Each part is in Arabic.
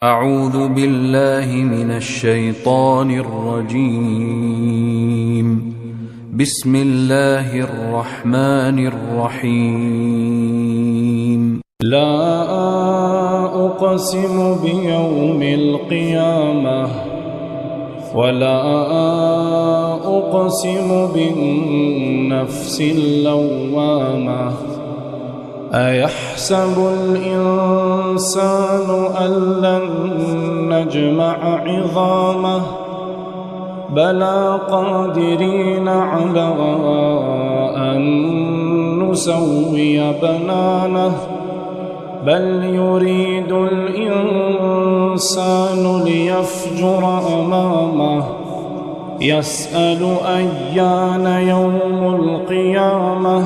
أعوذ بالله من الشيطان الرجيم. بسم الله الرحمن الرحيم. لا أقسم بيوم القيامة ولا أقسم بالنفس اللوامة. أيحسب الإنسان أن لن نجمع عظامه بلى قادرين على أن نسوي بنانه بل يريد الإنسان ليفجر أمامه يسأل أيان يوم القيامة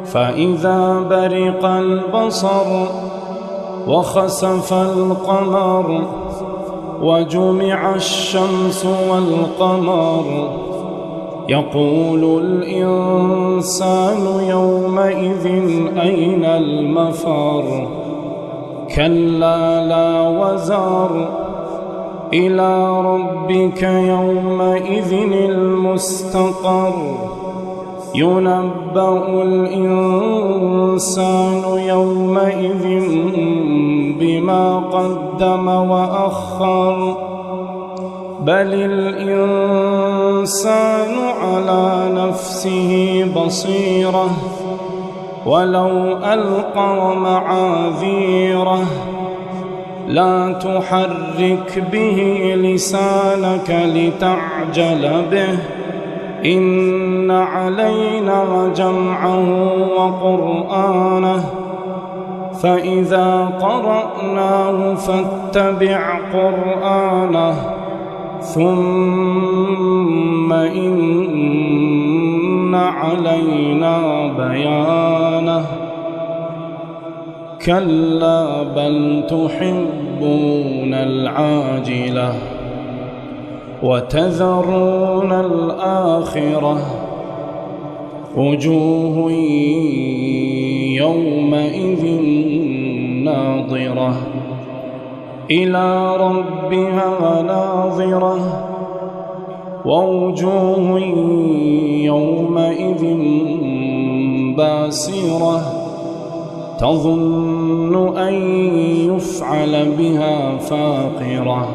فإذا برق البصر وخسف القمر وجمع الشمس والقمر يقول الإنسان يومئذ أين المفر. كلا لا وزر إلى ربك يومئذ المستقر. ينبأ الإنسان يومئذ بما قدم وأخر بل الإنسان على نفسه بصيرة ولو ألقى معاذيره. لا تحرك به لسانك لتعجل به إن علينا جمعه وقرآنه فإذا قرأناه فاتبع قرآنه ثم إن علينا بيانه. كلا بل تحبون العاجلة وتذرون الآخرة وجوه يومئذ ناظرة إلى ربها ناظرة ووجوه يومئذ باسرة تظن أن يفعل بها فاقرة.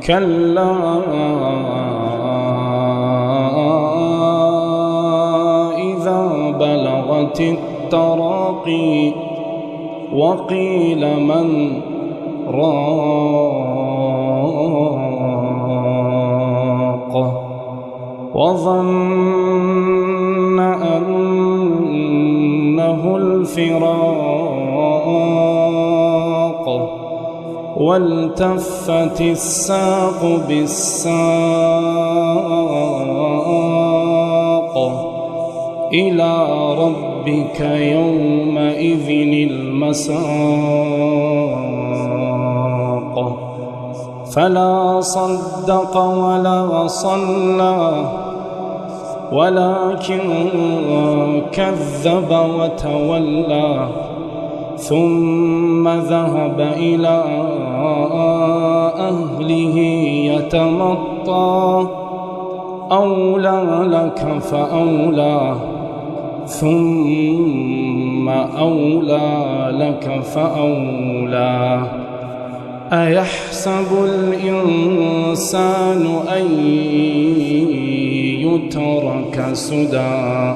كلا إذا بلغت التراقي وقيل من راق وظن أنه الفراق والتفت الساق بالساق إلى ربك يومئذ المساق. فلا صدق ولا صلى ولكن كذب وتولى ثم ذهب إلى أهله يتمطى. أولى لك فأولى ثم أولى لك فأولى. أيحسب الإنسان أن يترك سدى